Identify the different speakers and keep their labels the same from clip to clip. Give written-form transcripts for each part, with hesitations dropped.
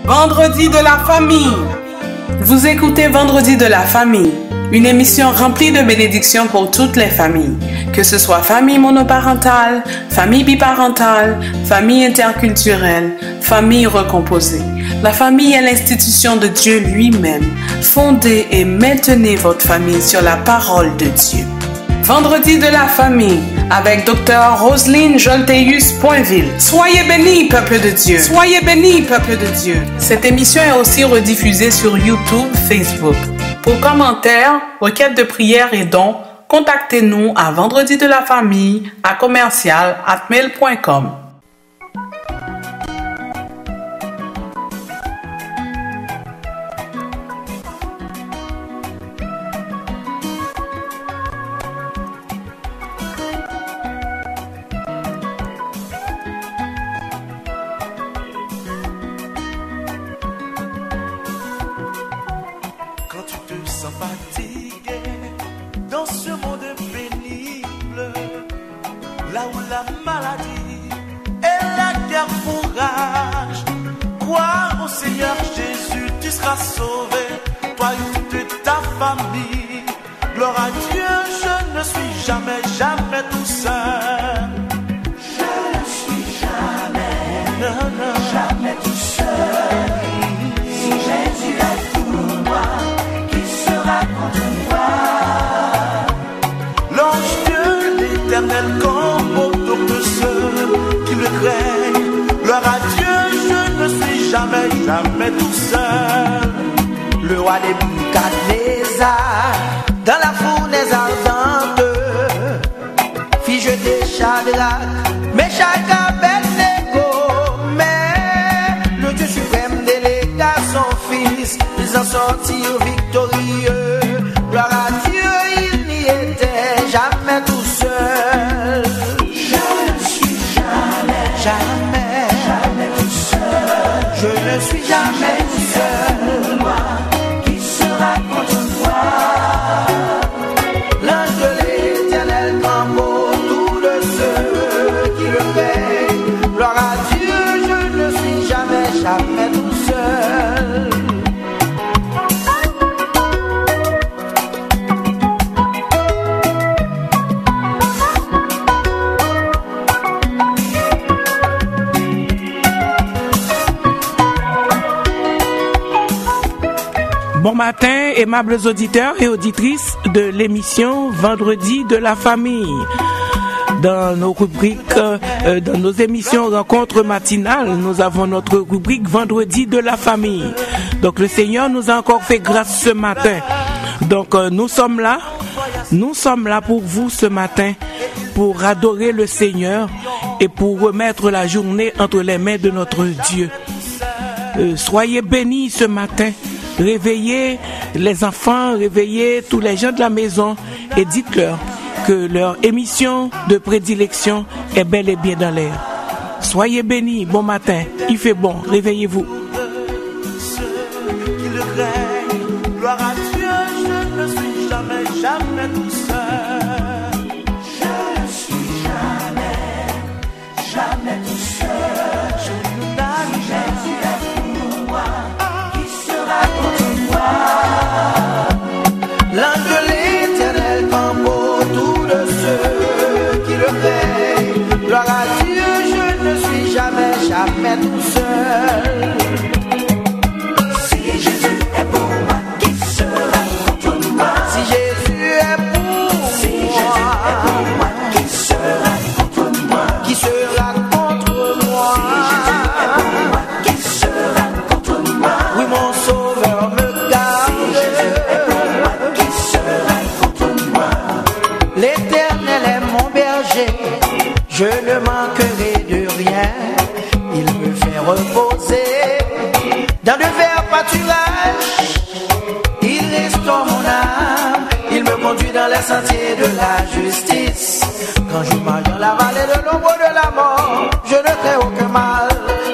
Speaker 1: Vendredi de la famille. Vous écoutez Vendredi de la famille, une émission remplie de bénédictions pour toutes les familles, que ce soit famille monoparentale, famille biparentale, famille interculturelle, famille recomposée. La famille est l'institution de Dieu lui-même. Fondez et maintenez votre famille sur la parole de Dieu. Vendredi de la famille avec Dr. Roselyne Jolteus-Poinville. Soyez bénis, peuple de Dieu. Soyez bénis, peuple de Dieu. Cette émission est aussi rediffusée sur YouTube, Facebook. Pour commentaires, requêtes de prière et dons, contactez-nous à vendredi de la famille à commercial@mail.com.
Speaker 2: Jamais tout seul. Le roi des Nebuchadnezzar, dans la fournaise ardente, fit jeter Shadrach, Meshach, Abednego. Mais le Dieu suprême délégua son fils, ils en sortirent victorieux. Gloire à Dieu, il n'y était jamais tout seul. Je ne suis jamais tout seul. Je ne suis jamais tout seul. Moi qui sera contre moi. L'ange de l'Éternel campe autour de ceux qui le craignent. Gloire à Dieu, je ne suis jamais tout seul.
Speaker 3: Bon matin, aimables auditeurs et auditrices de l'émission Vendredi de la famille. Dans nos rubriques, dans nos émissions rencontres matinales, nous avons notre rubrique Vendredi de la famille. Donc le Seigneur nous a encore fait grâce ce matin. Donc nous sommes là pour vous ce matin, pour adorer le Seigneur et pour remettre la journée entre les mains de notre Dieu. Soyez bénis ce matin. Réveillez les enfants, réveillez tous les gens de la maison et dites-leur que leur émission de prédilection est bel et bien dans l'air. Soyez bénis, bon matin, il fait bon, réveillez-vous.
Speaker 2: Gloire à Dieu, je ne suis jamais tout seul. Je ne suis jamais tout seul. Je ne Jésus est pour moi. L'ange de l'Éternel campe autour de ceux qui le craignent. Gloire à Dieu, je ne suis jamais tout seul. Si Jésus est pour moi, qui sera contre moi? Si Jésus est pour moi, qui sera contre moi? Qui sera contre moi? Si Jésus est pour moi, qui sera contre moi? Oui, mon Sauveur me l'Éternel est mon berger, je ne manquerai de rien. Il me fait reposer dans de verts pâturages. Il restaure mon âme, il me conduit dans les sentiers de la justice. Quand je marche dans la vallée de l'ombre de la mort, je ne crains aucun mal,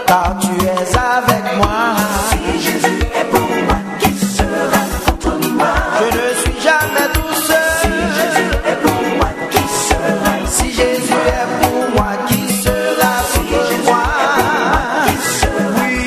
Speaker 2: car tu es avec moi. Si Jésus est pour moi, qui sera contre moi? Je ne suis jamais tout seul. Si Jésus est pour moi, qui sera contre moi? Oui.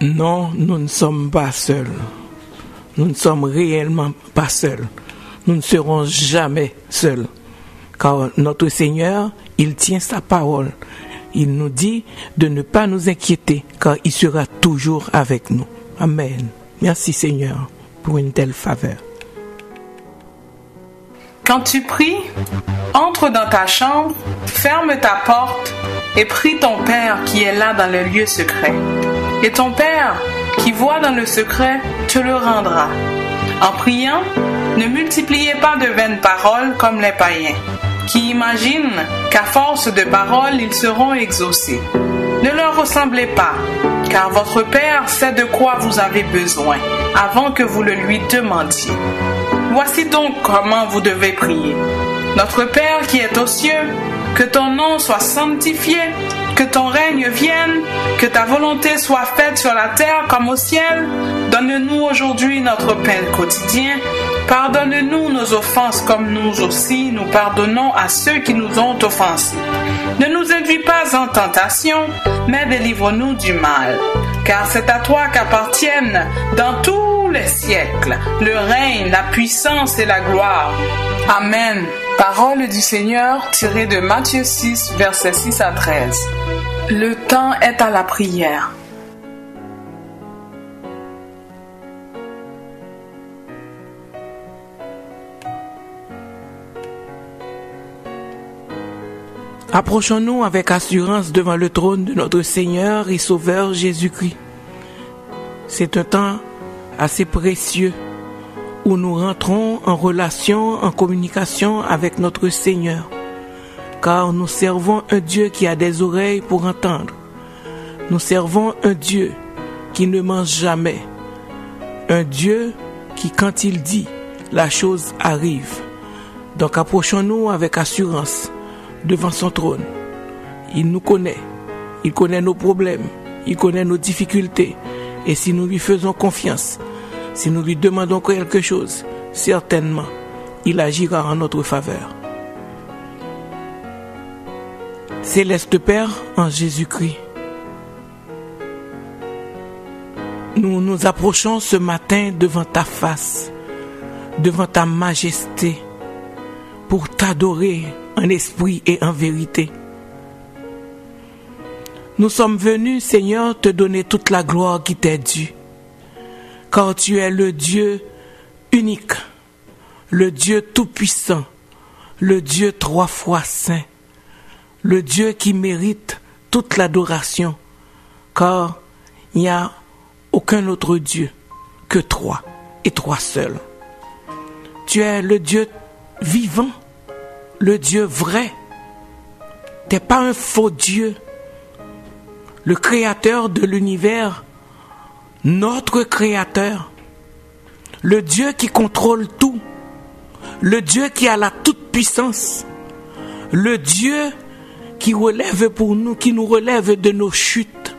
Speaker 3: Non, nous ne sommes pas seuls. Nous ne sommes réellement pas seuls. Nous ne serons jamais seuls. Car notre Seigneur, il tient sa parole. Il nous dit de ne pas nous inquiéter, car il sera toujours avec nous. Amen. Merci Seigneur pour une telle faveur.
Speaker 1: Quand tu pries, entre dans ta chambre, ferme ta porte et prie ton Père qui est là dans le lieu secret. Et ton Père qui voit dans le secret te le rendra. En priant, ne multipliez pas de vaines paroles comme les païens, qui imaginent qu'à force de paroles, ils seront exaucés. Ne leur ressemblez pas, car votre Père sait de quoi vous avez besoin, avant que vous le lui demandiez. Voici donc comment vous devez prier. Notre Père qui est aux cieux, que ton nom soit sanctifié, que ton règne vienne, que ta volonté soit faite sur la terre comme au ciel. Donne-nous aujourd'hui notre pain quotidien. Pardonne-nous nos offenses comme nous aussi nous pardonnons à ceux qui nous ont offensés. Ne nous induis pas en tentation, mais délivre-nous du mal. Car c'est à toi qu'appartiennent dans tous les siècles le règne, la puissance et la gloire. Amen. Parole du Seigneur tirée de Matthieu 6, versets 6 à 13. Le temps est à la prière.
Speaker 3: Approchons-nous avec assurance devant le trône de notre Seigneur et Sauveur Jésus-Christ. C'est un temps assez précieux où nous rentrons en relation, en communication avec notre Seigneur, car nous servons un Dieu qui a des oreilles pour entendre. Nous servons un Dieu qui ne ment jamais, un Dieu qui, quand il dit, la chose arrive. Donc approchons-nous avec assurance devant son trône. Il nous connaît, il connaît nos problèmes, il connaît nos difficultés, et si nous lui faisons confiance, si nous lui demandons quelque chose, certainement, il agira en notre faveur. Céleste Père, en Jésus-Christ, nous nous approchons ce matin devant ta face, devant ta majesté, pour t'adorer en esprit et en vérité. Nous sommes venus, Seigneur, te donner toute la gloire qui t'est due, car tu es le Dieu unique, le Dieu tout-puissant, le Dieu 3 fois saint, le Dieu qui mérite toute l'adoration, car il n'y a aucun autre Dieu que toi et toi seul. Tu es le Dieu vivant, le Dieu vrai. Tu n'es pas un faux Dieu, le créateur de l'univers, notre créateur, le Dieu qui contrôle tout, le Dieu qui a la toute-puissance, le Dieu qui relève pour nous, qui nous relève de nos chutes.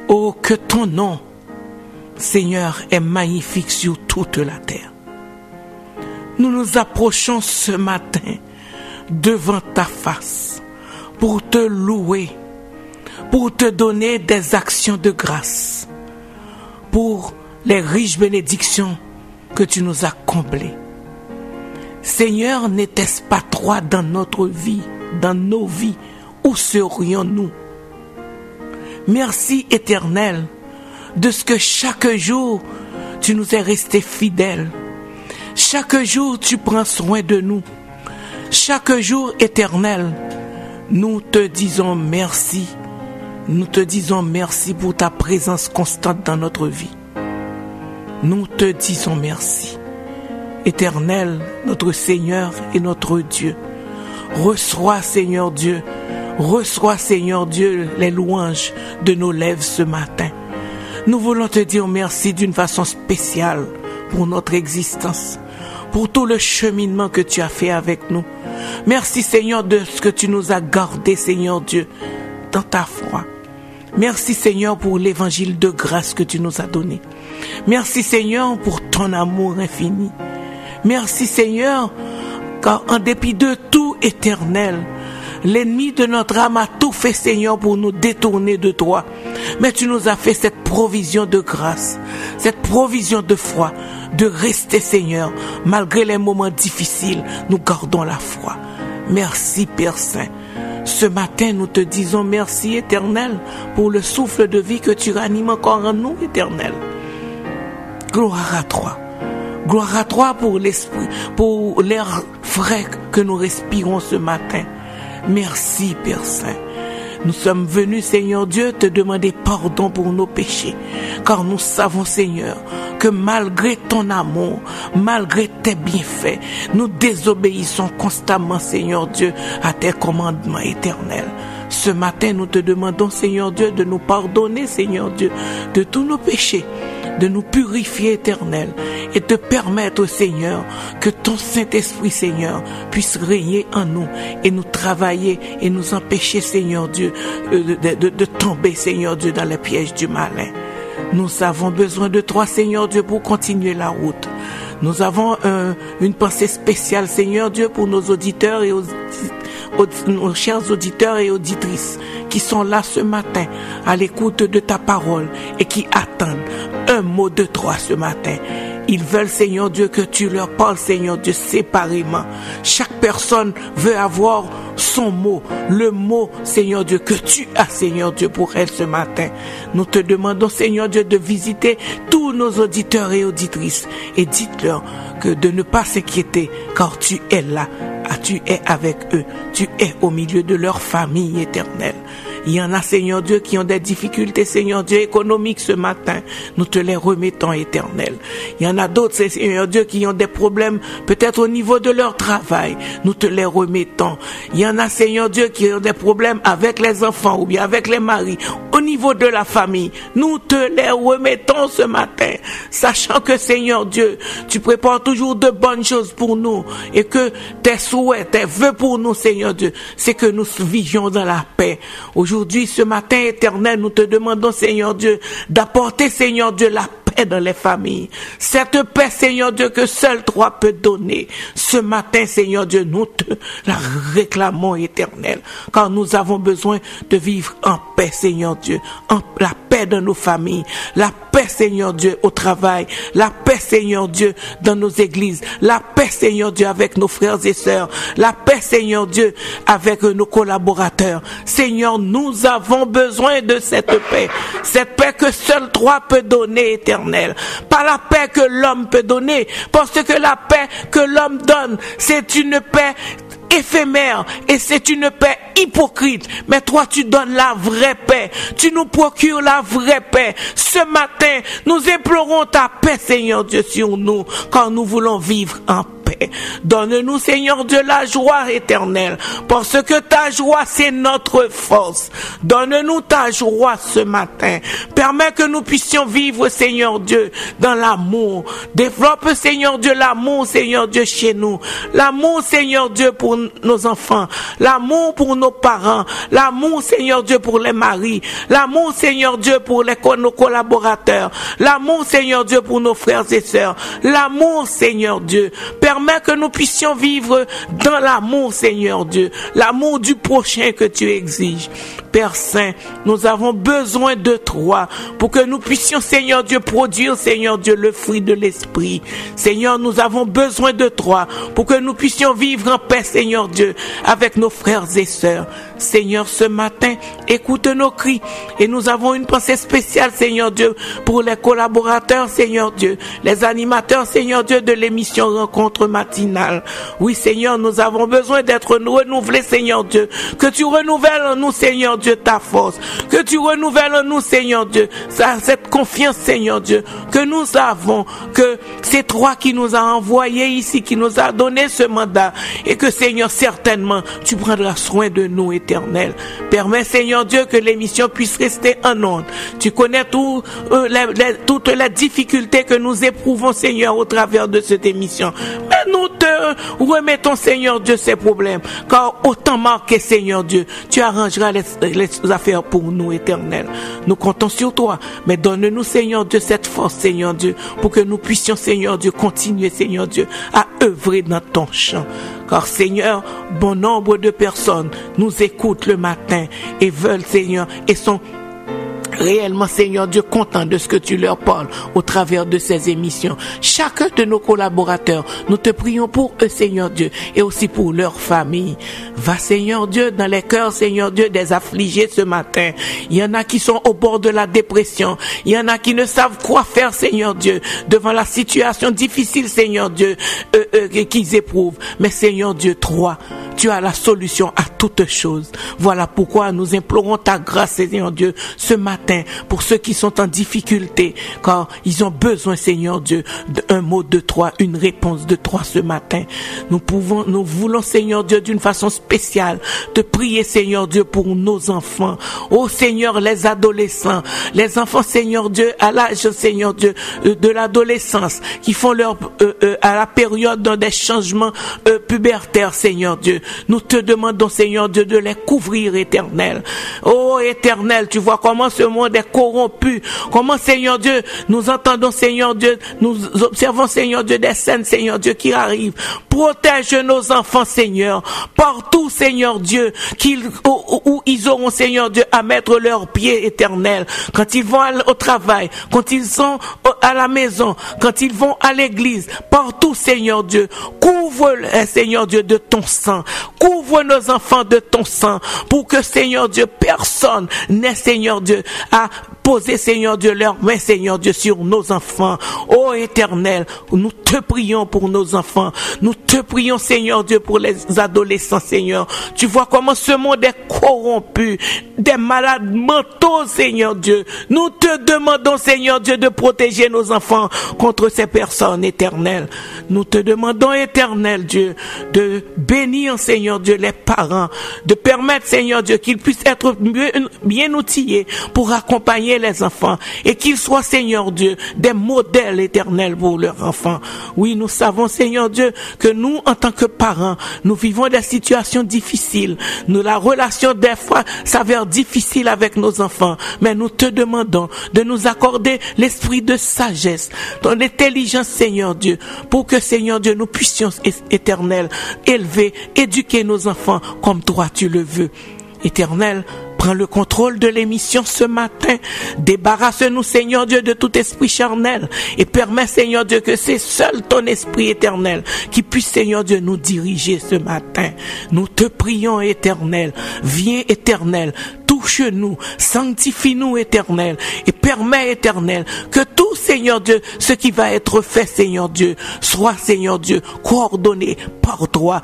Speaker 3: Oh, que ton nom, Seigneur, est magnifique sur toute la terre. Nous nous approchons ce matin devant ta face pour te louer, pour te donner des actions de grâce, pour les riches bénédictions que tu nous as comblées. Seigneur, n'était-ce pas toi dans notre vie, dans nos vies, où serions-nous? Merci Éternel de ce que chaque jour tu nous es resté fidèle. Chaque jour tu prends soin de nous. Chaque jour, Éternel, nous te disons merci. Nous te disons merci pour ta présence constante dans notre vie. Nous te disons merci. Éternel, notre Seigneur et notre Dieu, reçois, Seigneur Dieu, les louanges de nos lèvres ce matin. Nous voulons te dire merci d'une façon spéciale pour notre existence, pour tout le cheminement que tu as fait avec nous. Merci, Seigneur, de ce que tu nous as gardés, Seigneur Dieu, dans ta foi. Merci, Seigneur, pour l'évangile de grâce que tu nous as donné. Merci, Seigneur, pour ton amour infini. Merci, Seigneur, car en dépit de tout, Éternel, l'ennemi de notre âme a tout fait, Seigneur, pour nous détourner de toi. mais tu nous as fait cette provision de grâce, cette provision de foi, de rester, Seigneur, malgré les moments difficiles, nous gardons la foi. Merci, Père Saint. Ce matin, nous te disons merci, Éternel, pour le souffle de vie que tu ranimes encore en nous, Éternel. Gloire à toi. Gloire à toi pour l'esprit, pour l'air frais que nous respirons ce matin. Merci, Père Saint. Nous sommes venus, Seigneur Dieu, te demander pardon pour nos péchés, car nous savons, Seigneur, que malgré ton amour, malgré tes bienfaits, nous désobéissons constamment, Seigneur Dieu, à tes commandements éternels. Ce matin, nous te demandons, Seigneur Dieu, de nous pardonner, Seigneur Dieu, de tous nos péchés, de nous purifier, Éternel, et de permettre, Seigneur, que ton Saint-Esprit, Seigneur, puisse régner en nous et nous travailler et nous empêcher, Seigneur Dieu, de tomber, Seigneur Dieu, dans les pièges du malin. Nous avons besoin de toi, Seigneur Dieu, pour continuer la route. Nous avons une pensée spéciale, Seigneur Dieu, pour nos auditeurs et nos chers auditeurs et auditrices qui sont là ce matin à l'écoute de ta parole et qui attendent un mot de toi ce matin. Ils veulent, Seigneur Dieu, que tu leur parles, Seigneur Dieu, séparément. Chaque personne veut avoir son mot, le mot, Seigneur Dieu, que tu as, Seigneur Dieu, pour elle ce matin. Nous te demandons, Seigneur Dieu, de visiter tous nos auditeurs et auditrices et dites-leur que de ne pas s'inquiéter, car tu es là, tu es avec eux, tu es au milieu de leur famille éternelle. Il y en a, Seigneur Dieu, qui ont des difficultés, Seigneur Dieu, économiques ce matin. Nous te les remettons, Éternel. Il y en a d'autres, Seigneur Dieu, qui ont des problèmes, peut-être au niveau de leur travail. Nous te les remettons. Il y en a, Seigneur Dieu, qui ont des problèmes avec les enfants ou bien avec les maris. Au niveau de la famille, nous te les remettons ce matin. Sachant que, Seigneur Dieu, tu prépares toujours de bonnes choses pour nous et que tes souhaits, tes vœux pour nous, Seigneur Dieu, c'est que nous vivions dans la paix. Aujourd'hui, ce matin éternel, nous te demandons, Seigneur Dieu, d'apporter, Seigneur Dieu, la paix dans les familles. Cette paix, Seigneur Dieu, que seul toi peux donner. Ce matin, Seigneur Dieu, nous te la réclamons, éternel, car nous avons besoin de vivre en paix, Seigneur Dieu, la paix dans nos familles, la paix, Seigneur Dieu, au travail, la paix, Seigneur Dieu, dans nos églises, la paix, Seigneur Dieu, avec nos frères et sœurs, la paix, Seigneur Dieu, avec nos collaborateurs. Seigneur, nous avons besoin de cette paix que seul toi peux donner, éternel. Pas la paix que l'homme peut donner, parce que la paix que l'homme donne, c'est une paix éphémère et c'est une paix hypocrite. Mais toi, tu donnes la vraie paix. Tu nous procures la vraie paix. Ce matin, nous implorons ta paix, Seigneur Dieu, sur nous, car nous voulons vivre en paix. Donne-nous, Seigneur Dieu, la joie éternelle, parce que ta joie, c'est notre force. Donne-nous ta joie ce matin. Permets que nous puissions vivre, Seigneur Dieu, dans l'amour. Développe, Seigneur Dieu, l'amour, Seigneur Dieu, chez nous. L'amour, Seigneur Dieu, pour nos enfants. L'amour pour nos parents. L'amour, Seigneur Dieu, pour les maris. L'amour, Seigneur Dieu, pour nos collaborateurs. L'amour, Seigneur Dieu, pour nos frères et sœurs. L'amour, Seigneur Dieu. Permets que nous puissions vivre dans l'amour, Seigneur Dieu. L'amour du prochain que tu exiges. Père Saint, nous avons besoin de toi pour que nous puissions, Seigneur Dieu, produire, Seigneur Dieu, le fruit de l'esprit. Seigneur, nous avons besoin de toi pour que nous puissions vivre en paix, Seigneur Dieu, avec nos frères et sœurs. Seigneur, ce matin, écoute nos cris et nous avons une pensée spéciale, Seigneur Dieu, pour les collaborateurs, Seigneur Dieu, les animateurs, Seigneur Dieu, de l'émission Rencontre matinale. Oui, Seigneur, nous avons besoin d'être renouvelés, Seigneur Dieu, que tu renouvelles en nous, Seigneur Dieu, ta force, que tu renouvelles en nous, Seigneur Dieu, cette confiance, Seigneur Dieu, que nous avons, que c'est toi qui nous as envoyés ici, qui nous a donné ce mandat, et que, Seigneur, certainement, tu prendras soin de nous, éternel. Permets, Seigneur Dieu, que l'émission puisse rester en ondes. Tu connais toutes les difficultés que nous éprouvons, Seigneur, au travers de cette émission. Mais nous te remettons, Seigneur Dieu, ces problèmes, car autant marqué, Seigneur Dieu, tu arrangeras les affaires pour nous, éternel. Nous comptons sur toi, mais donne-nous, Seigneur Dieu, cette force, Seigneur Dieu, pour que nous puissions, Seigneur Dieu, continuer, Seigneur Dieu, à œuvrer dans ton champ. Car, Seigneur, bon nombre de personnes nous écoutent le matin et veulent, Seigneur, et sont réellement, Seigneur Dieu, content de ce que tu leur parles au travers de ces émissions. Chacun de nos collaborateurs, nous te prions pour eux, Seigneur Dieu, et aussi pour leur famille. Va, Seigneur Dieu, dans les cœurs, Seigneur Dieu, des affligés ce matin. Il y en a qui sont au bord de la dépression. Il y en a qui ne savent quoi faire, Seigneur Dieu, devant la situation difficile, Seigneur Dieu, qu'ils éprouvent. Mais Seigneur Dieu, toi, tu as la solution à toutes choses. Voilà pourquoi nous implorons ta grâce, Seigneur Dieu, ce matin, pour ceux qui sont en difficulté, car ils ont besoin, Seigneur Dieu, d'un mot de toi, une réponse de toi ce matin. Nous voulons, Seigneur Dieu, d'une façon spéciale, te prier, Seigneur Dieu, pour nos enfants. Oh Seigneur, les adolescents, les enfants, Seigneur Dieu, à l'âge, Seigneur Dieu, de l'adolescence, qui font à la période des changements pubertaires, Seigneur Dieu. Nous te demandons, Seigneur Dieu, de les couvrir, Éternel. Oh Éternel, tu vois comment ce monde est corrompu, comment, Seigneur Dieu, nous entendons, Seigneur Dieu, nous observons, Seigneur Dieu, des scènes, Seigneur Dieu, qui arrivent. Protège nos enfants, Seigneur, partout, Seigneur Dieu, où ils auront, Seigneur Dieu, à mettre leurs pieds, Éternel, quand ils vont au travail, quand ils sont à la maison, quand ils vont à l'église, partout, Seigneur Dieu, couvre-les, Seigneur Dieu, de ton sang, couvre nos enfants de ton sang, pour que, Seigneur Dieu, personne n'ait, Seigneur Dieu, à poser, Seigneur Dieu, leurs mains, Seigneur Dieu, sur nos enfants. Oh Éternel, nous te prions pour nos enfants. Nous te prions, Seigneur Dieu, pour les adolescents, Seigneur. Tu vois comment ce monde est corrompu, des malades mentaux, Seigneur Dieu. Nous te demandons, Seigneur Dieu, de protéger nos enfants contre ces personnes, Éternel. Nous te demandons, Éternel Dieu, de bénir, Seigneur Dieu, les parents, de permettre, Seigneur Dieu, qu'ils puissent être bien outillés pour accompagner les enfants et qu'ils soient, Seigneur Dieu, des modèles éternels pour leurs enfants. Oui, nous savons, Seigneur Dieu, que nous, en tant que parents, nous vivons des situations difficiles. La relation, des fois, s'avère difficile avec nos enfants, mais nous te demandons de nous accorder l'esprit de sagesse, ton intelligence, Seigneur Dieu, pour que, Seigneur Dieu, nous puissions, Éternel, élever, éduquer nos enfants comme toi tu le veux. Éternel, prends le contrôle de l'émission ce matin. Débarrasse-nous, Seigneur Dieu, de tout esprit charnel et permets, Seigneur Dieu, que c'est seul ton esprit éternel qui puisse, Seigneur Dieu, nous diriger ce matin. Nous te prions, Éternel. Viens, Éternel. Touche-nous, sanctifie-nous, Éternel, et permets, Éternel, que tout, Seigneur Dieu, ce qui va être fait, Seigneur Dieu, soit, Seigneur Dieu, coordonné par toi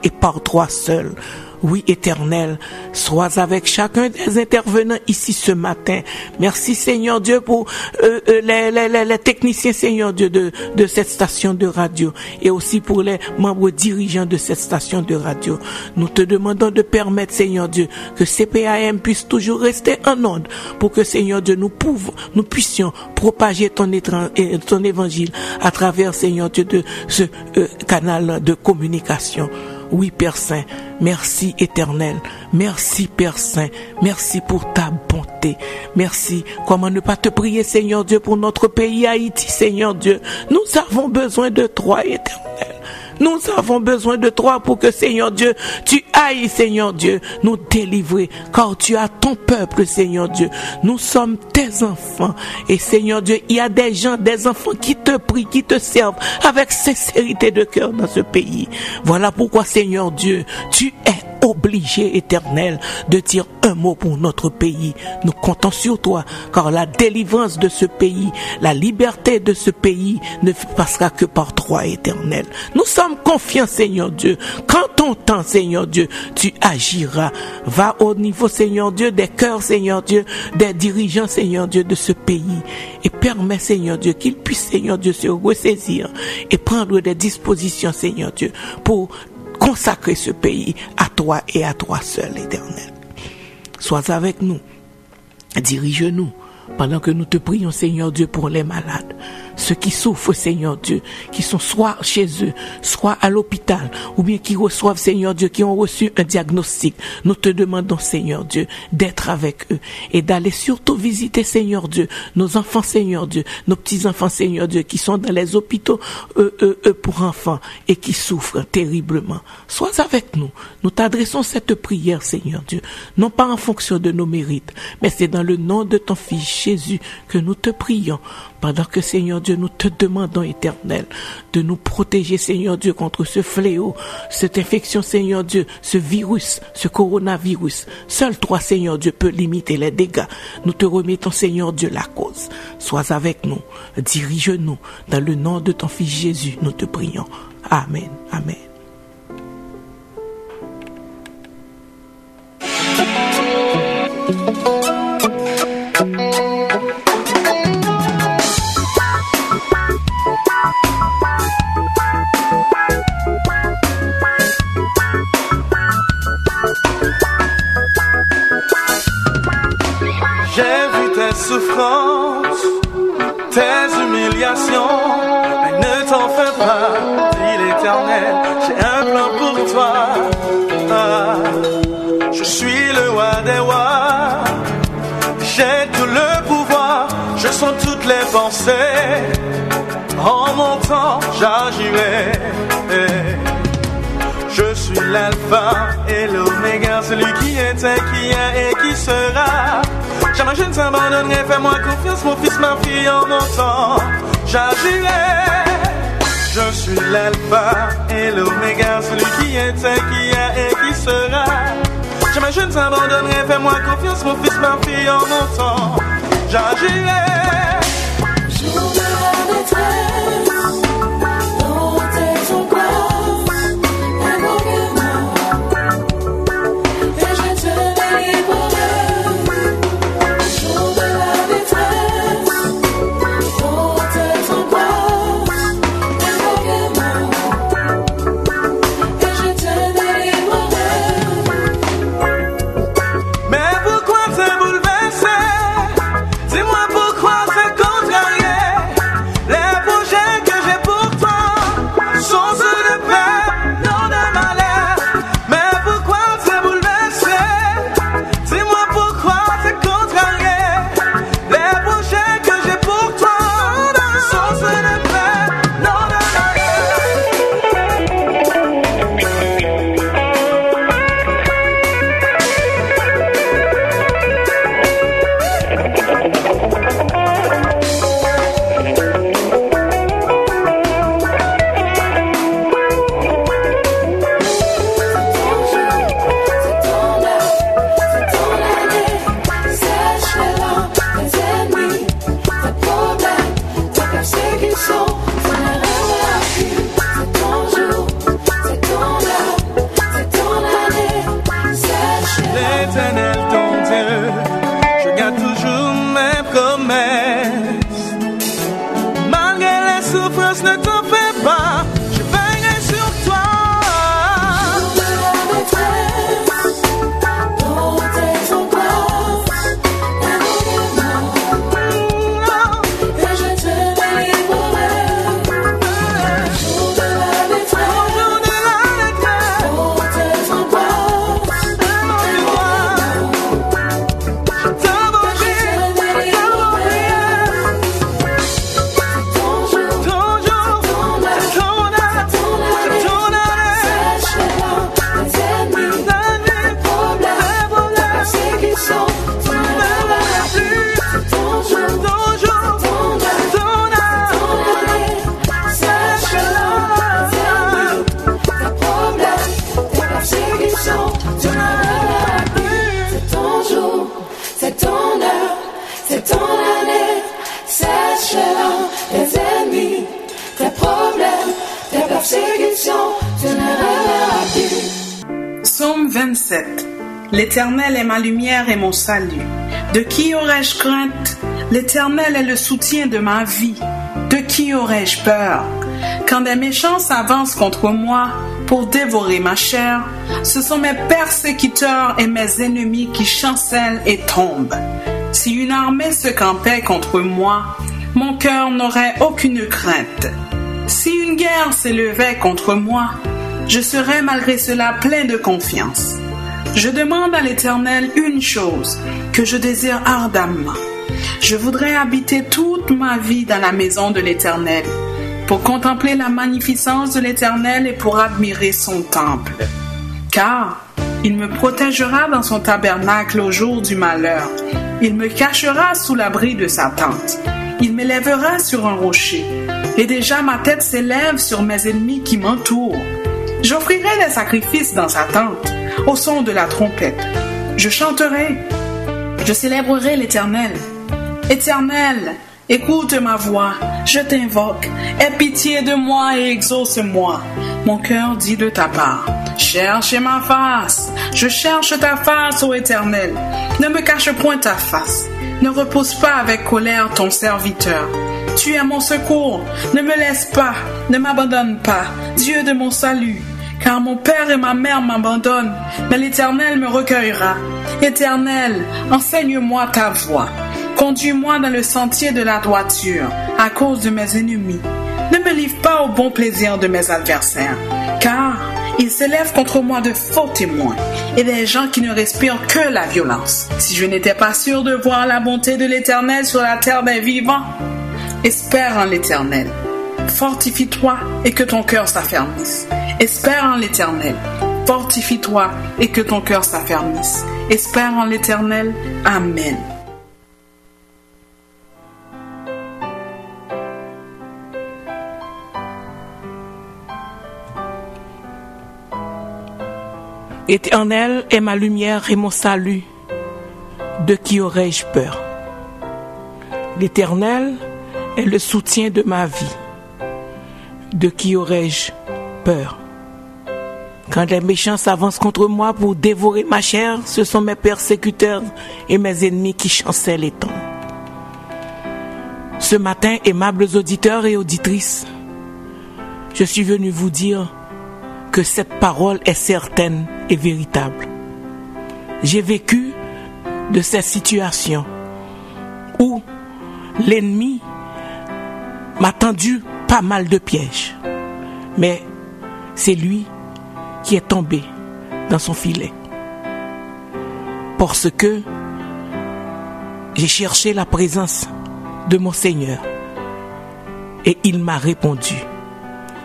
Speaker 3: et par toi seul. Oui, Éternel, sois avec chacun des intervenants ici ce matin. Merci, Seigneur Dieu, pour les techniciens, Seigneur Dieu, de cette station de radio et aussi pour les membres dirigeants de cette station de radio. Nous te demandons de permettre, Seigneur Dieu, que CPAM puisse toujours rester en onde pour que, Seigneur Dieu, nous puissions propager ton évangile à travers, Seigneur Dieu, de ce canal de communication. Oui, Père Saint, merci Éternel, merci Père Saint, merci pour ta bonté, merci. Comment ne pas te prier, Seigneur Dieu, pour notre pays Haïti, Seigneur Dieu. Nous avons besoin de toi, Éternel. Nous avons besoin de toi pour que, Seigneur Dieu, tu ailles, Seigneur Dieu, nous délivrer, car tu as ton peuple, Seigneur Dieu. Nous sommes tes enfants. Et, Seigneur Dieu, il y a des enfants qui te prient, qui te servent avec sincérité de cœur dans ce pays. Voilà pourquoi, Seigneur Dieu, tu es obligé, Éternel, de dire un mot pour notre pays. Nous comptons sur toi, car la délivrance de ce pays, la liberté de ce pays ne passera que par toi, Éternel. Nous sommes confiants, Seigneur Dieu. Quand ton temps, Seigneur Dieu, tu agiras. Va au niveau, Seigneur Dieu, des cœurs, Seigneur Dieu, des dirigeants, Seigneur Dieu, de ce pays. Et permets, Seigneur Dieu, qu'ils puissent, Seigneur Dieu, se ressaisir et prendre des dispositions, Seigneur Dieu, pour consacrer ce pays à toi et à toi seul, Éternel. Sois avec nous. Dirige-nous pendant que nous te prions, Seigneur Dieu, pour les malades. ceux qui souffrent, Seigneur Dieu, qui sont soit chez eux, soit à l'hôpital, ou bien qui reçoivent, Seigneur Dieu, qui ont reçu un diagnostic. Nous te demandons, Seigneur Dieu, d'être avec eux et d'aller surtout visiter, Seigneur Dieu, nos enfants, Seigneur Dieu, nos petits-enfants, Seigneur Dieu, qui sont dans les hôpitaux pour enfants et qui souffrent terriblement. Sois avec nous. Nous t'adressons cette prière, Seigneur Dieu, non pas en fonction de nos mérites, mais c'est dans le nom de ton Fils Jésus que nous te prions, pendant que, Seigneur Dieu, nous te demandons, Éternel, de nous protéger, Seigneur Dieu, contre ce fléau, cette infection, Seigneur Dieu, ce virus, ce coronavirus. Seul toi, Seigneur Dieu, peux limiter les dégâts. Nous te remettons, Seigneur Dieu, la cause. Sois avec nous, dirige-nous. Dans le nom de ton Fils Jésus, nous te prions. Amen. Amen.
Speaker 2: J'ai vu tes souffrances, tes humiliations, mais ne t'en fais pas, dit l'Éternel, j'ai un plan pour toi. Ah, je suis le roi des rois, j'ai tout le pouvoir, je sens toutes les pensées, en mon temps j'agirai. Je suis l'alpha et l'oméga, celui qui était, qui est et qui sera. Jamais je ne t'abandonnerai, fais-moi confiance, mon fils, ma fille, en mon temps j'agirai. Je suis l'alpha et l'oméga, celui qui était, qui est et qui sera. Jamais je ne t'abandonnerai, fais-moi confiance, mon fils, ma fille, en mon temps j'agirai.
Speaker 4: Jour de la détresse, dans tes angoisses, invoque-moi, et je te délivrerai. Jour de la détresse, dans tes angoisses, invoque-moi, et je te délivrerai.
Speaker 2: Mais pourquoi t'es bouleversé? Dis-moi pourquoi t'es contrarié. Les projets que j'ai pour toi sont ceux de paix, non de malheur. Mais pourquoi t'es bouleversé? Dis-moi pourquoi t'es contrarié. Les projets que j'ai pour toi sont ceux de paix, non de l'Éternel ton Dieu, je garde toujours mes promesses. Malgré les souffrances, ne t'en fais pas, je veillerai sur toi.
Speaker 4: Jour de la détresse, dans tes angoisses, invoque-moi, et je te délivrerai. Jour de la détresse,
Speaker 2: Jour de la détresse,
Speaker 4: dans tes angoisses, c'est ton heure, c'est ton année, sèche-la, tes ennemis, tes problèmes, tes persécutions, tu ne rêveras plus.
Speaker 1: Psaume 27. L'Éternel est ma lumière et mon salut. De qui aurais-je crainte? L'Éternel est le soutien de ma vie. De qui aurais-je peur? Quand des méchants s'avancent contre moi pour dévorer ma chair, ce sont mes persécuteurs et mes ennemis qui chancellent et tombent. Si une armée se campait contre moi, mon cœur n'aurait aucune crainte. Si une guerre s'élevait contre moi, je serais malgré cela plein de confiance. Je demande à l'Éternel une chose que je désire ardemment. Je voudrais habiter toute ma vie dans la maison de l'Éternel, pour contempler la magnificence de l'Éternel et pour admirer son temple. Car il me protégera dans son tabernacle au jour du malheur. Il me cachera sous l'abri de sa tente. Il m'élèvera sur un rocher. Et déjà ma tête s'élève sur mes ennemis qui m'entourent. J'offrirai des sacrifices dans sa tente, au son de la trompette. Je chanterai. Je célébrerai l'Éternel. Éternel, écoute ma voix, je t'invoque. Aie pitié de moi et exauce-moi. Mon cœur dit de ta part. Cherche ma face. Je cherche ta face, ô Éternel. Ne me cache point ta face. Ne repousse pas avec colère ton serviteur. Tu es mon secours. Ne me laisse pas. Ne m'abandonne pas, Dieu de mon salut. Car mon père et ma mère m'abandonnent, mais l'Éternel me recueillera. Éternel, enseigne-moi ta voie. Conduis-moi dans le sentier de la droiture, à cause de mes ennemis. Ne me livre pas au bon plaisir de mes adversaires, car ils s'élèvent contre moi de faux témoins, et des gens qui ne respirent que la violence. Si je n'étais pas sûr de voir la bonté de l'Éternel sur la terre des vivants, espère en l'Éternel. Fortifie-toi et que ton cœur s'affermisse. Espère en l'Éternel. Fortifie-toi et que ton cœur s'affermisse. Espère en l'Éternel. Amen.
Speaker 3: Éternel est ma lumière et mon salut. De qui aurais-je peur? L'Éternel est le soutien de ma vie. De qui aurais-je peur? Quand les méchants s'avancent contre moi pour dévorer ma chair, ce sont mes persécuteurs et mes ennemis qui chancellent les tombes. Ce matin, aimables auditeurs et auditrices, je suis venu vous dire que cette parole est certaine et véritable. J'ai vécu de ces situations où l'ennemi m'a tendu pas mal de pièges, mais c'est lui qui est tombé dans son filet. Parce que j'ai cherché la présence de mon Seigneur et il m'a répondu.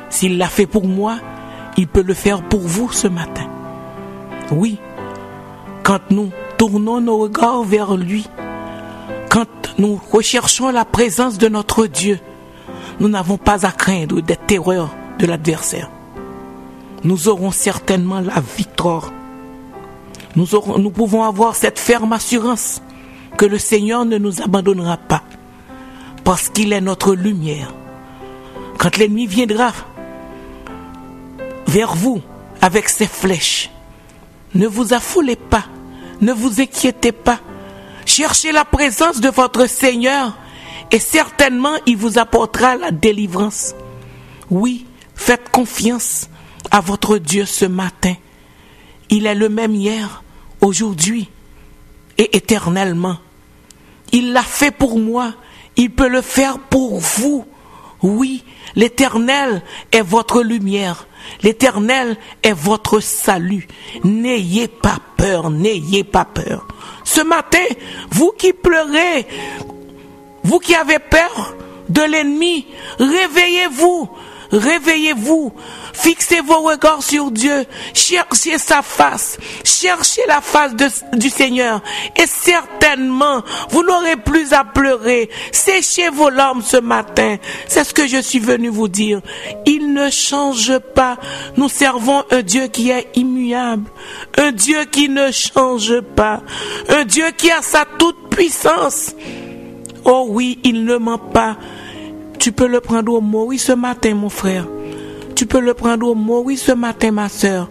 Speaker 3: S'il l'a fait pour moi, il peut le faire pour vous ce matin. Oui, quand nous tournons nos regards vers lui, quand nous recherchons la présence de notre Dieu, nous n'avons pas à craindre des terreurs de l'adversaire. Nous aurons certainement la victoire. Nous pouvons avoir cette ferme assurance que le Seigneur ne nous abandonnera pas, parce qu'il est notre lumière. Quand l'ennemi viendra vers vous avec ses flèches, ne vous affolez pas, ne vous inquiétez pas. Cherchez la présence de votre Seigneur et certainement il vous apportera la délivrance. Oui, faites confiance à votre Dieu ce matin. Il est le même hier, aujourd'hui et éternellement. Il l'a fait pour moi, il peut le faire pour vous. Oui, l'Éternel est votre lumière. L'Éternel est votre salut. N'ayez pas peur, n'ayez pas peur. Ce matin, vous qui pleurez, vous qui avez peur de l'ennemi, réveillez-vous, réveillez-vous, fixez vos regards sur Dieu, cherchez sa face, cherchez la face du Seigneur et certainement vous n'aurez plus à pleurer. Séchez vos larmes ce matin, c'est ce que je suis venu vous dire. Il ne change pas, nous servons un Dieu qui est immuable, un Dieu qui ne change pas, un Dieu qui a sa toute puissance. Oh oui, il ne ment pas. Tu peux le prendre au mot, oui, ce matin, mon frère. Tu peux le prendre au mot, oui, ce matin, ma sœur.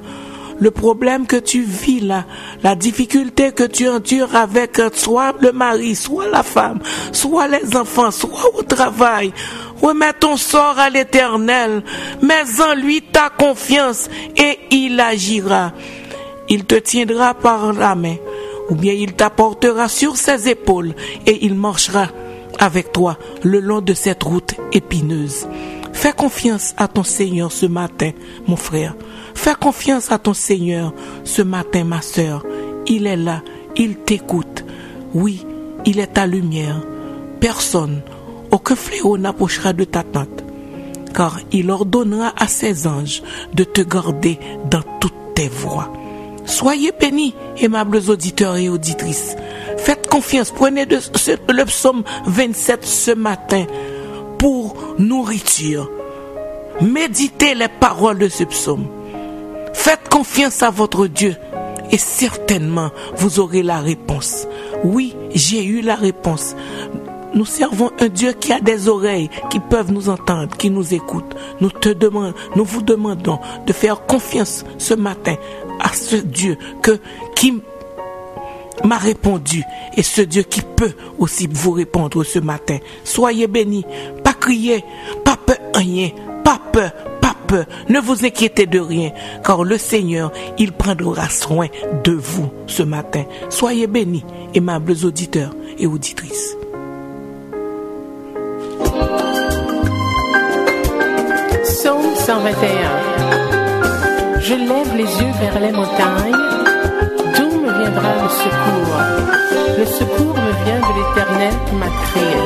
Speaker 3: Le problème que tu vis là, la difficulté que tu endures avec soit le mari, soit la femme, soit les enfants, soit au travail. Remets ton sort à l'Éternel. Mets en lui ta confiance et il agira. Il te tiendra par la main, ou bien il t'apportera sur ses épaules et il marchera avec toi le long de cette route épineuse. Fais confiance à ton Seigneur ce matin, mon frère. Fais confiance à ton Seigneur ce matin, ma sœur. Il est là, il t'écoute. Oui, il est ta lumière. Personne, aucun fléau n'approchera de ta tente, car il ordonnera à ses anges de te garder dans toutes tes voies. Soyez bénis, aimables auditeurs et auditrices. Faites confiance, prenez le psaume 27 ce matin pour nourriture. Méditez les paroles de ce psaume. Faites confiance à votre Dieu et certainement vous aurez la réponse. Oui, j'ai eu la réponse. Nous servons un Dieu qui a des oreilles, qui peuvent nous entendre, qui nous écoute. Nous vous demandons de faire confiance ce matin à ce Dieu qui m'a répondu et ce Dieu qui peut aussi vous répondre ce matin. Soyez bénis, pas crier, pas peur, rien, pas peur, pas peur. Ne vous inquiétez de rien, car le Seigneur, il prendra soin de vous ce matin. Soyez bénis, aimables auditeurs et auditrices.
Speaker 5: Psaume 121. Je lève les yeux vers les montagnes. D'où me viendra le secours? Le secours me vient de l'Éternel qui m'a créé.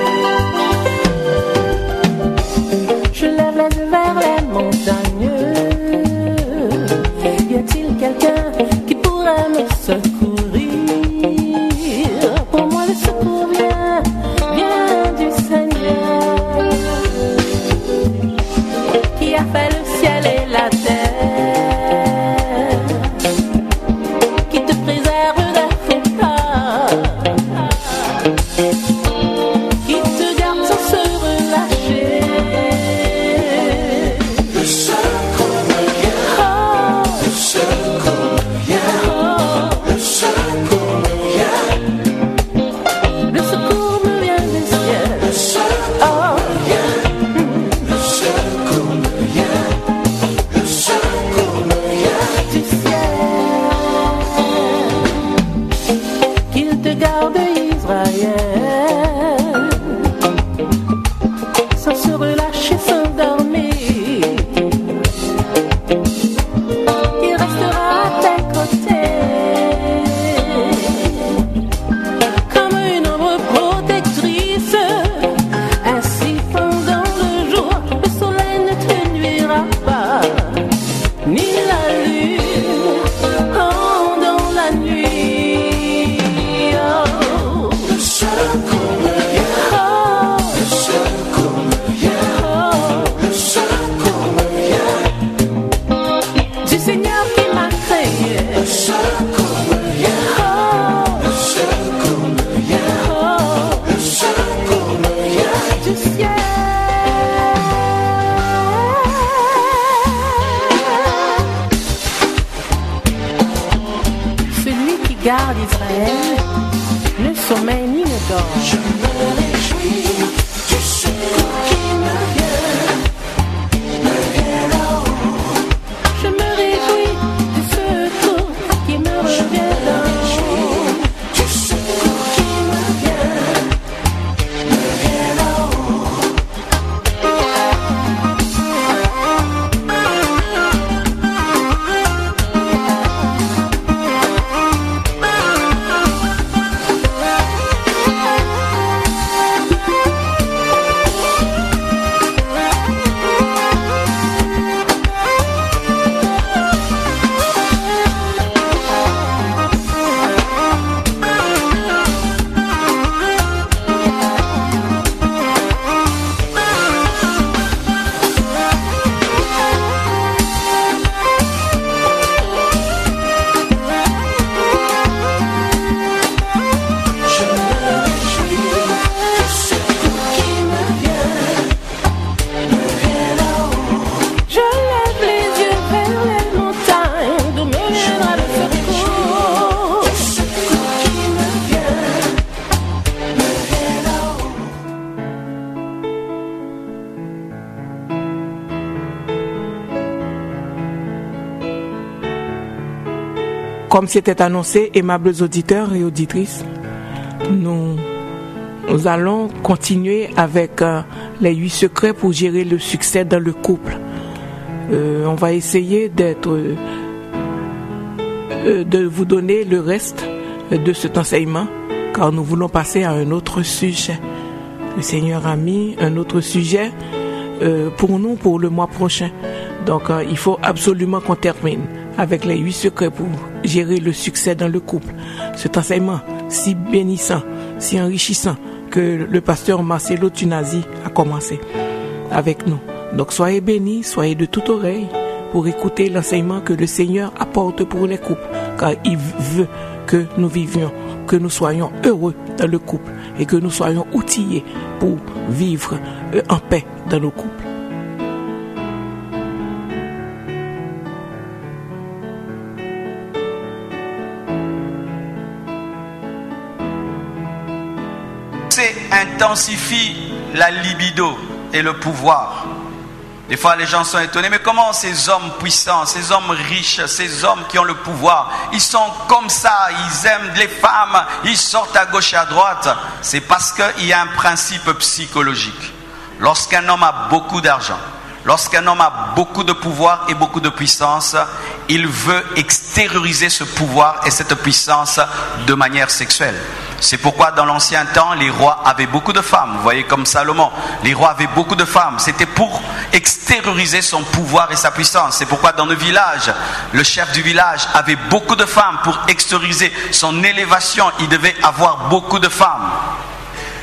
Speaker 5: Je lève les yeux vers les montagnes. Y a-t-il quelqu'un qui pourrait me secourir? Pour moi le secours vient du Seigneur, qui a fait le ciel et la terre, qui te préserve des faux pas, qui te garde sans se relâcher. Le secours me vient, le secours me vient, le secours me vient, le secours me vient du ciel, le secours me vient, le secours me vient, le secours me vient du ciel. Qu'il te garde Israël, sans se relâcher, sans dormir. Il restera à tes côtés, comme une ombre protectrice. Ainsi pendant le jour, le soleil ne te nuira pas, ni la lune pendant la nuit. Oh. Le secours me vient, le secours me vient, le secours me vient du Seigneur qui m'a créé. Le secours me vient, le secours me vient, le secours me vient du ciel. Celui qui garde Israël ne sommeille ni ne dort. Je me réjouis du secours qui me vient là-haut. Je me réjouis du secours qui me revient là-haut. Du secours qui me vient là-haut.
Speaker 3: Comme c'était annoncé, aimables auditeurs et auditrices, nous nous allons continuer avec les 8 secrets pour gérer le succès dans le couple. On va essayer de vous donner le reste de cet enseignement, car nous voulons passer à un autre sujet. Le Seigneur a mis un autre sujet pour nous pour le mois prochain. Donc il faut absolument qu'on termine avec les 8 secrets pour gérer le succès dans le couple. Cet enseignement si bénissant, si enrichissant que le pasteur Marcelo Tunazi a commencé avec nous. Donc soyez bénis, soyez de toute oreille pour écouter l'enseignement que le Seigneur apporte pour les couples, car il veut que nous vivions, que nous soyons heureux dans le couple et que nous soyons outillés pour vivre en paix dans nos couples.
Speaker 6: Intensifie la libido et le pouvoir. Des fois les gens sont étonnés, mais comment ces hommes puissants, ces hommes riches, ces hommes qui ont le pouvoir, ils sont comme ça, ils aiment les femmes, ils sortent à gauche et à droite? C'est parce qu'il y a un principe psychologique. Lorsqu'un homme a beaucoup d'argent, lorsqu'un homme a beaucoup de pouvoir et beaucoup de puissance, il veut extérioriser ce pouvoir et cette puissance de manière sexuelle. C'est pourquoi dans l'ancien temps, les rois avaient beaucoup de femmes. Vous voyez, comme Salomon, les rois avaient beaucoup de femmes. C'était pour extérioriser son pouvoir et sa puissance. C'est pourquoi dans le village, le chef du village avait beaucoup de femmes pour extérioriser son élévation. Il devait avoir beaucoup de femmes.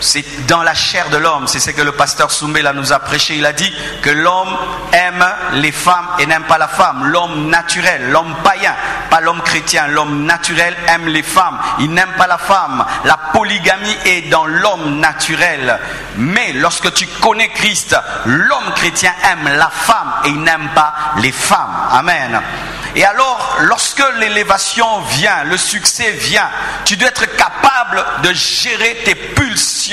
Speaker 6: C'est dans la chair de l'homme. C'est ce que le pasteur Soumbela nous a prêché. Il a dit que l'homme aime les femmes et n'aime pas la femme. L'homme naturel, l'homme païen, pas l'homme chrétien. L'homme naturel aime les femmes, il n'aime pas la femme. La polygamie est dans l'homme naturel. Mais lorsque tu connais Christ, l'homme chrétien aime la femme et il n'aime pas les femmes. Amen. Et alors, lorsque l'élévation vient, le succès vient, tu dois être capable de gérer tes pulsions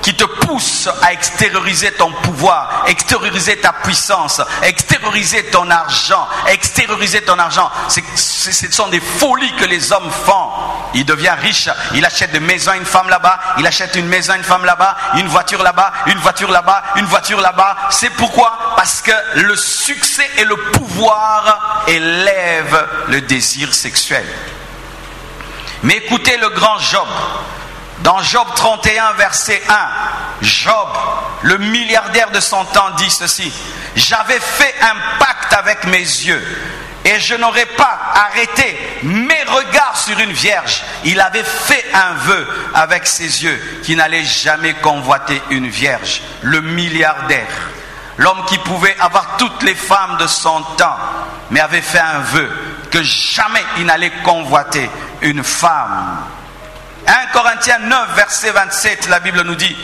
Speaker 6: qui te poussent à extérioriser ton pouvoir, extérioriser ta puissance, extérioriser ton argent, extérioriser ton argent. Ce sont des folies que les hommes font. Il devient riche, il achète des maisons à une femme là-bas, il achète une maison à une femme là-bas, une voiture là-bas, une voiture là-bas, une voiture là-bas. C'est pourquoi? Parce que le succès et le pouvoir élèvent le désir sexuel. Mais écoutez le grand Job. Dans Job 31, verset 1, Job, le milliardaire de son temps, dit ceci: j'avais fait un pacte avec mes yeux et je n'aurais pas arrêté mes regards sur une vierge. Il avait fait un vœu avec ses yeux qu'il n'allait jamais convoiter une vierge. Le milliardaire, l'homme qui pouvait avoir toutes les femmes de son temps, mais avait fait un vœu que jamais il n'allait convoiter une femme. 1 Corinthiens 9, verset 27, la Bible nous dit: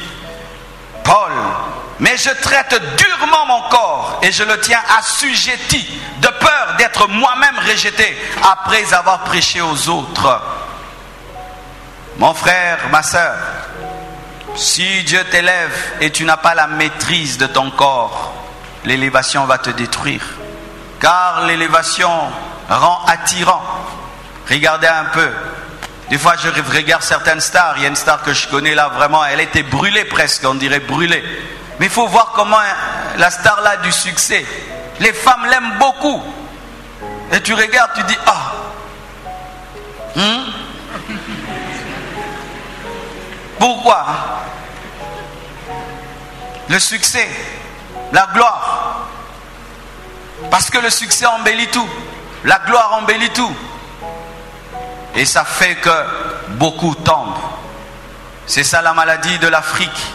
Speaker 6: Paul, mais je traite durement mon corps et je le tiens assujetti de peur d'être moi-même rejeté après avoir prêché aux autres. Mon frère, ma soeur, si Dieu t'élève et tu n'as pas la maîtrise de ton corps, l'élévation va te détruire. Car l'élévation rend attirant. Regardez un peu. Des fois, je regarde certaines stars. Il y a une star que je connais là, vraiment, elle était brûlée presque, on dirait brûlée. Mais il faut voir comment la star là du succès, les femmes l'aiment beaucoup. Et tu regardes, tu dis, pourquoi? Le succès, la gloire. Parce que le succès embellit tout, la gloire embellit tout. Et ça fait que beaucoup tombent. C'est ça la maladie de l'Afrique.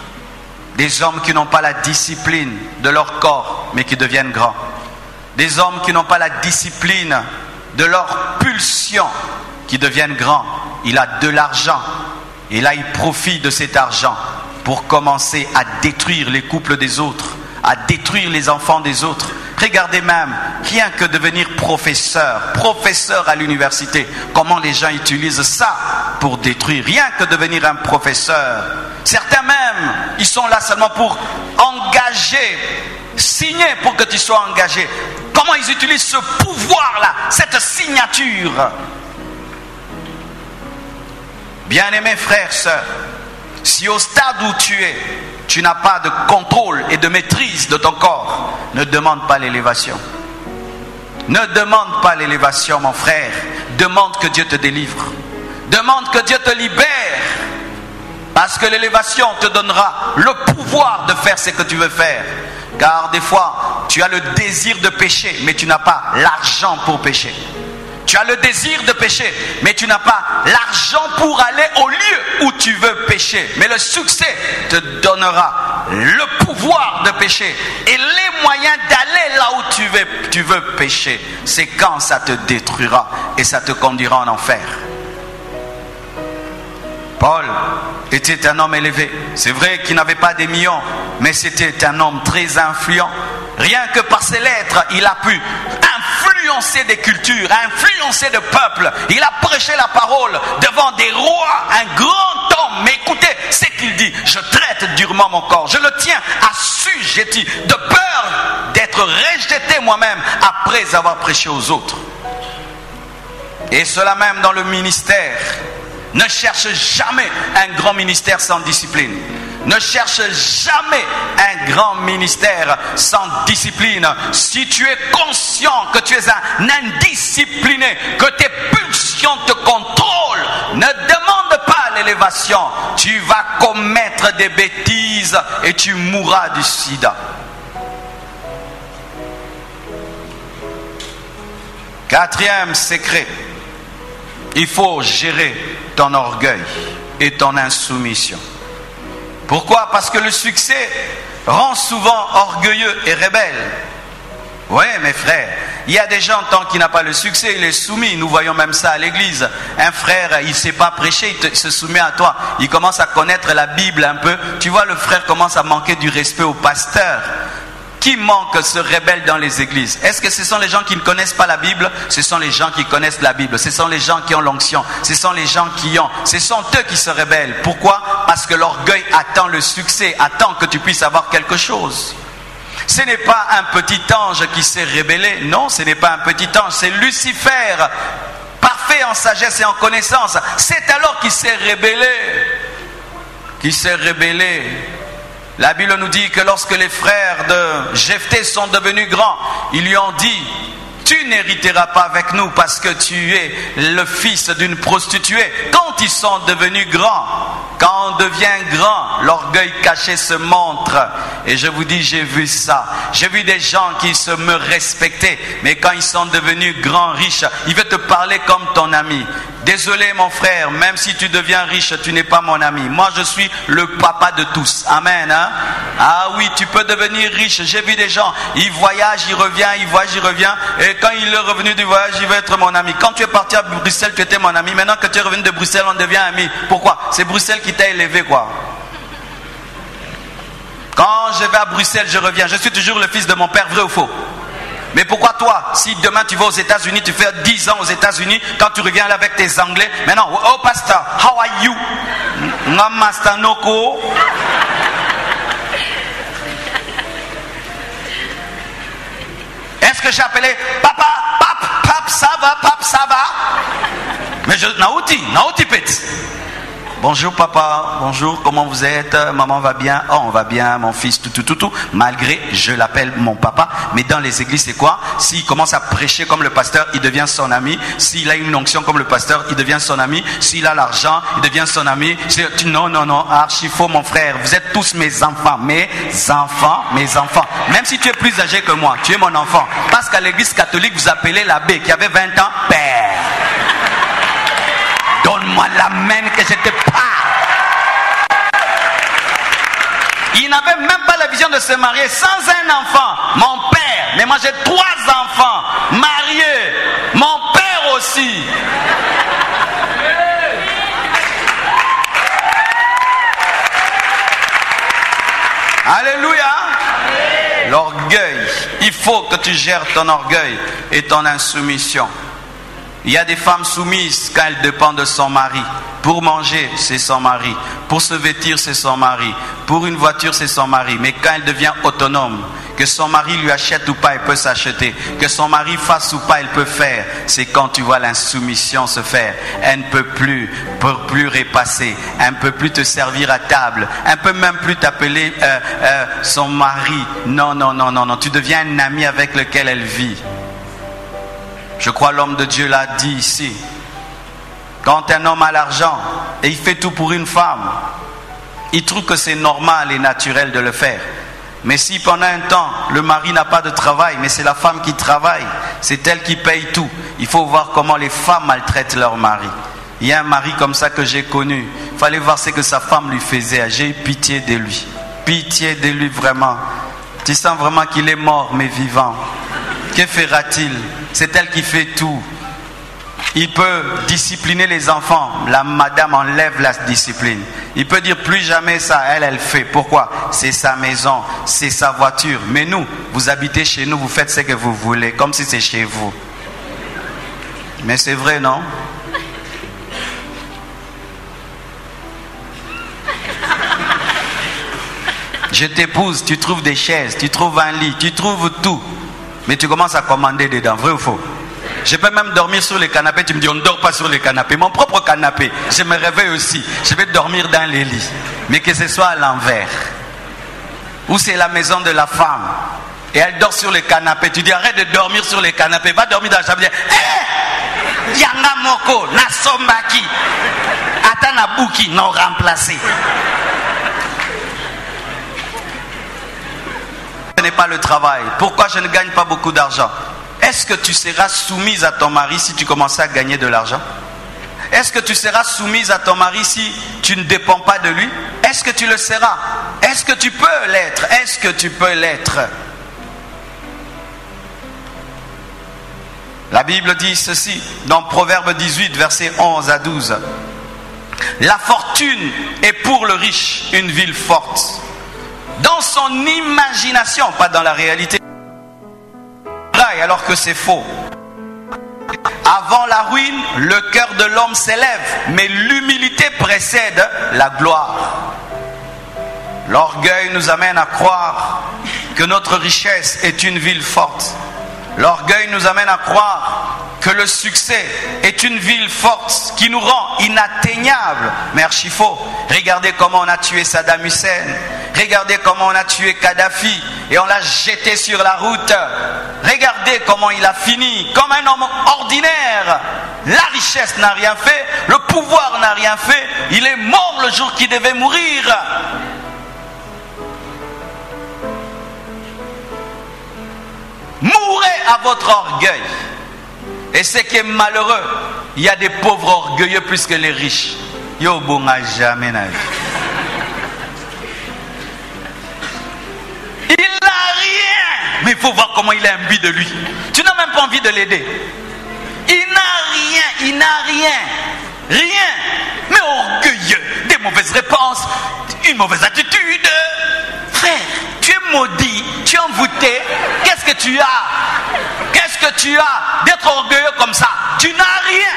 Speaker 6: Des hommes qui n'ont pas la discipline de leur corps, mais qui deviennent grands. Des hommes qui n'ont pas la discipline de leur pulsion, qui deviennent grands. Il a de l'argent. Et là, il profite de cet argent pour commencer à détruire les couples des autres, à détruire les enfants des autres. Regardez même, rien que devenir professeur à l'université, comment les gens utilisent ça pour détruire, rien que devenir un professeur. Certains même, ils sont là seulement pour engager, signer pour que tu sois engagé. Comment ils utilisent ce pouvoir-là, cette signature? Bien-aimés frères, sœurs, Si au stade où tu es, tu n'as pas de contrôle et de maîtrise de ton corps, ne demande pas l'élévation. Ne demande pas l'élévation, mon frère. Demande que Dieu te délivre. Demande que Dieu te libère. Parce que l'élévation te donnera le pouvoir de faire ce que tu veux faire. Car des fois, tu as le désir de pécher, mais tu n'as pas l'argent pour pécher. Tu as le désir de pécher, mais tu n'as pas l'argent pour aller au lieu où tu veux pécher. Mais le succès te donnera le pouvoir de pécher et les moyens d'aller là où tu veux pécher. C'est quand ça te détruira et ça te conduira en enfer. Paul était un homme élevé. C'est vrai qu'il n'avait pas des millions, mais c'était un homme très influent. Rien que par ses lettres, il a pu influencer des cultures, influencer des peuples. Il a prêché la parole devant des rois, un grand homme. Mais écoutez ce qu'il dit: je traite durement mon corps, je le tiens assujetti, de peur d'être rejeté moi-même après avoir prêché aux autres. Et cela même dans le ministère. Ne cherche jamais un grand ministère sans discipline. Ne cherche jamais un grand ministère sans discipline. Si tu es conscient que tu es un indiscipliné, que tes pulsions te contrôlent, ne demande pas l'élévation. Tu vas commettre des bêtises et tu mourras du sida. Quatrième secret. Il faut gérer ton orgueil et ton insoumission. Pourquoi? Parce que le succès rend souvent orgueilleux et rebelle. Oui, mes frères, il y a des gens, tant qu'il n'a pas le succès, il est soumis. Nous voyons même ça à l'église. Un frère, il ne sait pas prêcher, il se soumet à toi. Il commence à connaître la Bible un peu. Tu vois, le frère commence à manquer du respect au pasteur. Qui manque, se rebelle dans les églises? Est-ce que ce sont les gens qui ne connaissent pas la Bible? Ce sont les gens qui connaissent la Bible. Ce sont les gens qui ont l'onction. Ce sont les gens qui ont. Ce sont eux qui se rebellent. Pourquoi? Parce que l'orgueil attend le succès, attend que tu puisses avoir quelque chose. Ce n'est pas un petit ange qui s'est rebellé. Non, ce n'est pas un petit ange. C'est Lucifer, parfait en sagesse et en connaissance. C'est alors qu'il s'est rebellé. Qui s'est rebellé. La Bible nous dit que lorsque les frères de Jephthé sont devenus grands, ils lui ont dit: tu n'hériteras pas avec nous parce que tu es le fils d'une prostituée. Quand ils sont devenus grands, quand on devient grand, l'orgueil caché se montre. Et je vous dis, j'ai vu ça. J'ai vu des gens qui se me respectaient, mais quand ils sont devenus grands, riches, ils veulent te parler comme ton ami. Désolé mon frère, même si tu deviens riche, tu n'es pas mon ami. Moi je suis le papa de tous. Amen. Hein? Ah oui, tu peux devenir riche. J'ai vu des gens, ils voyagent, ils reviennent, ils voyagent, ils reviennent. Et quand il est revenu du voyage, il veut être mon ami. Quand tu es parti à Bruxelles, tu étais mon ami. Maintenant que tu es revenu de Bruxelles, on devient ami. Pourquoi? C'est Bruxelles qui t'a élevé, quoi. Quand je vais à Bruxelles, je reviens. Je suis toujours le fils de mon père, vrai ou faux? Mais pourquoi toi, si demain tu vas aux États-Unis, tu fais 10 ans aux États-Unis, quand tu reviens là avec tes Anglais, maintenant, oh pasteur, how are you? Master Noko. Est-ce que j'ai appelé papa, pap, ça va? Mais je, nauti petit. Bonjour papa, bonjour, comment vous êtes? Maman va bien? Oh, on va bien, mon fils, tout. Malgré, je l'appelle mon papa, mais dans les églises, c'est quoi? S'il commence à prêcher comme le pasteur, il devient son ami. S'il a une onction comme le pasteur, il devient son ami. S'il a l'argent, il devient son ami. Non, archi faux, mon frère. Vous êtes tous mes enfants. Mes enfants. Même si tu es plus âgé que moi, tu es mon enfant. Parce qu'à l'église catholique, vous appelez l'abbé qui avait 20 ans, père. Donne-moi la main que je te parle. Il n'avait même pas la vision de se marier sans un enfant. Mon père, mais moi j'ai 3 enfants mariés. Mon père aussi. Alléluia. L'orgueil. Il faut que tu gères ton orgueil et ton insoumission. Il y a des femmes soumises quand elles dépendent de son mari. Pour manger, c'est son mari. Pour se vêtir, c'est son mari. Pour une voiture, c'est son mari. Mais quand elle devient autonome, que son mari lui achète ou pas, elle peut s'acheter. Que son mari fasse ou pas, elle peut faire. C'est quand tu vois l'insoumission se faire. Elle ne peut plus repasser. Elle ne peut plus te servir à table. Elle ne peut même plus t'appeler son mari. Non. Tu deviens un ami avec lequel elle vit. Je crois l'homme de Dieu l'a dit ici. Quand un homme a l'argent et il fait tout pour une femme, il trouve que c'est normal et naturel de le faire. Mais si pendant un temps, le mari n'a pas de travail, mais c'est la femme qui travaille, c'est elle qui paye tout. Il faut voir comment les femmes maltraitent leur mari. Il y a un mari comme ça que j'ai connu. Il fallait voir ce que sa femme lui faisait. J'ai eu pitié de lui. Pitié de lui vraiment. Tu sens vraiment qu'il est mort mais vivant. Que fera-t-il? C'est elle qui fait tout. Il peut discipliner les enfants. La madame enlève la discipline. Il peut dire plus jamais ça. Elle fait. Pourquoi? C'est sa maison, c'est sa voiture. Mais nous, vous habitez chez nous, vous faites ce que vous voulez, comme si c'est chez vous. Mais c'est vrai, non? Je t'épouse, tu trouves des chaises, tu trouves un lit, tu trouves tout. Mais tu commences à commander dedans, vrai ou faux? Je peux même dormir sur les canapés. Tu me dis on ne dort pas sur les canapés. Mon propre canapé, je me réveille aussi. Je vais dormir dans les lits. Mais que ce soit à l'envers. Ou c'est la maison de la femme. Et elle dort sur les canapés. Tu dis arrête de dormir sur les canapés. Va dormir dans la chambre. Hé, Yanga Moko, na Sombaki. Atana Bouki, non remplacé. Ce n'est pas le travail. Pourquoi je ne gagne pas beaucoup d'argent? Est-ce que tu seras soumise à ton mari si tu commences à gagner de l'argent? Est-ce que tu seras soumise à ton mari si tu ne dépends pas de lui? Est-ce que tu le seras? Est-ce que tu peux l'être? Est-ce que tu peux l'être? La Bible dit ceci dans Proverbe 18, versets 11 à 12. La fortune est pour le riche une ville forte. Dans son imagination, pas dans la réalité. Alors que c'est faux. Avant la ruine, le cœur de l'homme s'élève, mais l'humilité précède la gloire. L'orgueil nous amène à croire que notre richesse est une ville forte. L'orgueil nous amène à croire que le succès est une ville forte qui nous rend inatteignables. Mais archi faux. Regardez comment on a tué Saddam Hussein. Regardez comment on a tué Kadhafi et on l'a jeté sur la route. Regardez comment il a fini comme un homme ordinaire. La richesse n'a rien fait, le pouvoir n'a rien fait. Il est mort le jour qu'il devait mourir. Mourrez à votre orgueil. Et ce qui est malheureux, il y a des pauvres orgueilleux plus que les riches. Yo bonga jamais na vie. Il n'a rien. Mais il faut voir comment il a imbu de lui. Tu n'as même pas envie de l'aider. Il n'a rien. Rien. Mais orgueilleux. Des mauvaises réponses. Une mauvaise attitude. Frère, tu es maudit. Tu es envoûté. Qu'est-ce que tu as? Qu'est-ce que tu as d'être orgueilleux comme ça? Tu n'as rien.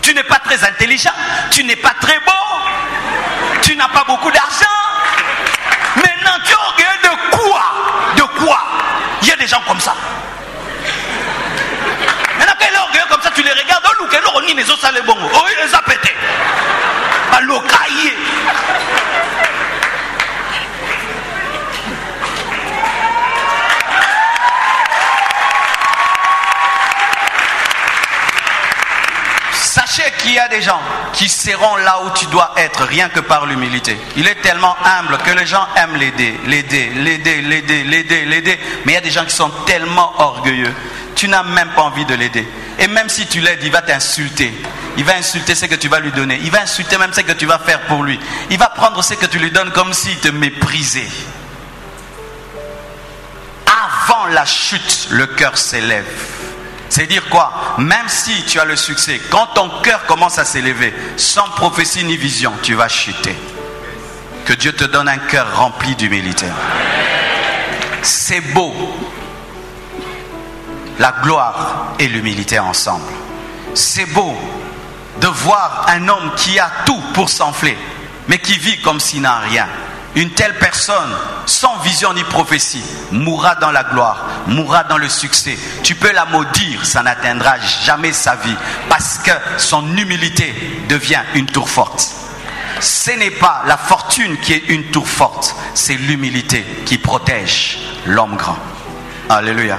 Speaker 6: Tu n'es pas très intelligent. Tu n'es pas très beau. Tu n'as pas beaucoup d'argent. Maintenant, tu es orgueilleux de quoi? De quoi? Il y a des gens comme ça. Maintenant, quand il est orgueilleux comme ça, tu les regardes. Oh, look, on y les os à les bongo. Oh, il les a pétés. Bah, l'ocaillé. Sachez qu'il y a des gens qui seront là où tu dois être rien que par l'humilité. Il est tellement humble que les gens aiment l'aider. Mais il y a des gens qui sont tellement orgueilleux. Tu n'as même pas envie de l'aider. Et même si tu l'aides, il va t'insulter. Il va insulter ce que tu vas lui donner. Il va insulter même ce que tu vas faire pour lui. Il va prendre ce que tu lui donnes comme s'il te méprisait. Avant la chute, le cœur s'élève. C'est dire quoi? Même si tu as le succès, quand ton cœur commence à s'élever, sans prophétie ni vision, tu vas chuter. Que Dieu te donne un cœur rempli d'humilité. C'est beau. La gloire et l'humilité ensemble. C'est beau. de voir un homme qui a tout pour s'enfler, mais qui vit comme s'il n'a rien. Une telle personne, sans vision ni prophétie, mourra dans la gloire, mourra dans le succès. Tu peux la maudire, ça n'atteindra jamais sa vie, parce que son humilité devient une tour forte. Ce n'est pas la fortune qui est une tour forte, c'est l'humilité qui protège l'homme grand. Alléluia.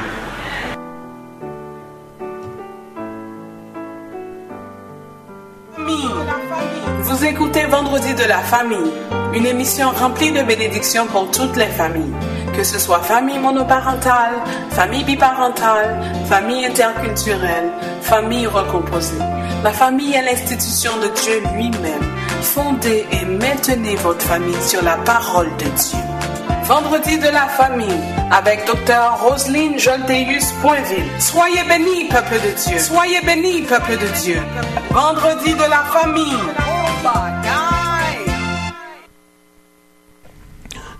Speaker 1: Vous écoutez Vendredi de la famille, une émission remplie de bénédictions pour toutes les familles, que ce soit famille monoparentale, famille biparentale, famille interculturelle, famille recomposée. La famille est l'institution de Dieu lui-même. Fondez et maintenez votre famille sur la parole de Dieu. Vendredi de la famille avec Dr. Roselyne Jolteus-Poinville. Soyez bénis, peuple de Dieu. Soyez bénis, peuple de Dieu. Vendredi de la famille.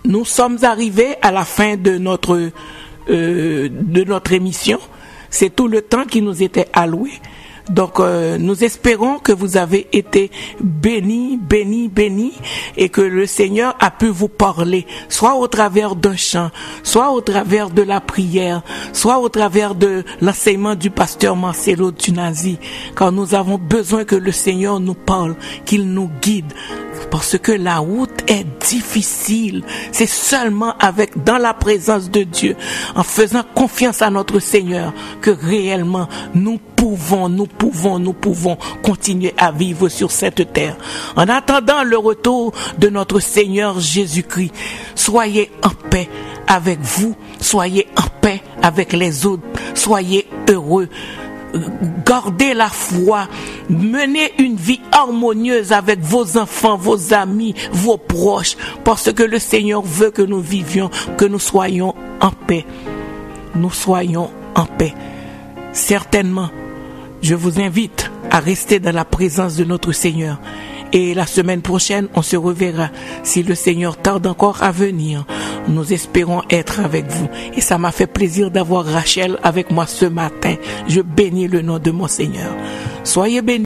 Speaker 3: Nous sommes arrivés à la fin de notre émission. C'est tout le temps qui nous était alloué. Donc, nous espérons que vous avez été bénis et que le Seigneur a pu vous parler, soit au travers d'un chant, soit au travers de la prière, soit au travers de l'enseignement du pasteur Marcelo Tunazi, car nous avons besoin que le Seigneur nous parle, qu'il nous guide. Parce que la route est difficile. C'est seulement dans la présence de Dieu, en faisant confiance à notre Seigneur, que réellement nous pouvons continuer à vivre sur cette terre. En attendant le retour de notre Seigneur Jésus-Christ, soyez en paix avec vous, soyez en paix avec les autres, soyez heureux. Gardez la foi, menez une vie harmonieuse avec vos enfants, vos amis, vos proches, parce que le Seigneur veut que nous vivions, que nous soyons en paix. Nous soyons en paix. Certainement, je vous invite à rester dans la présence de notre Seigneur. Et la semaine prochaine, on se reverra. Si le Seigneur tarde encore à venir, nous espérons être avec vous. Et ça m'a fait plaisir d'avoir Rachel avec moi ce matin. Je bénis le nom de mon Seigneur. Soyez bénis.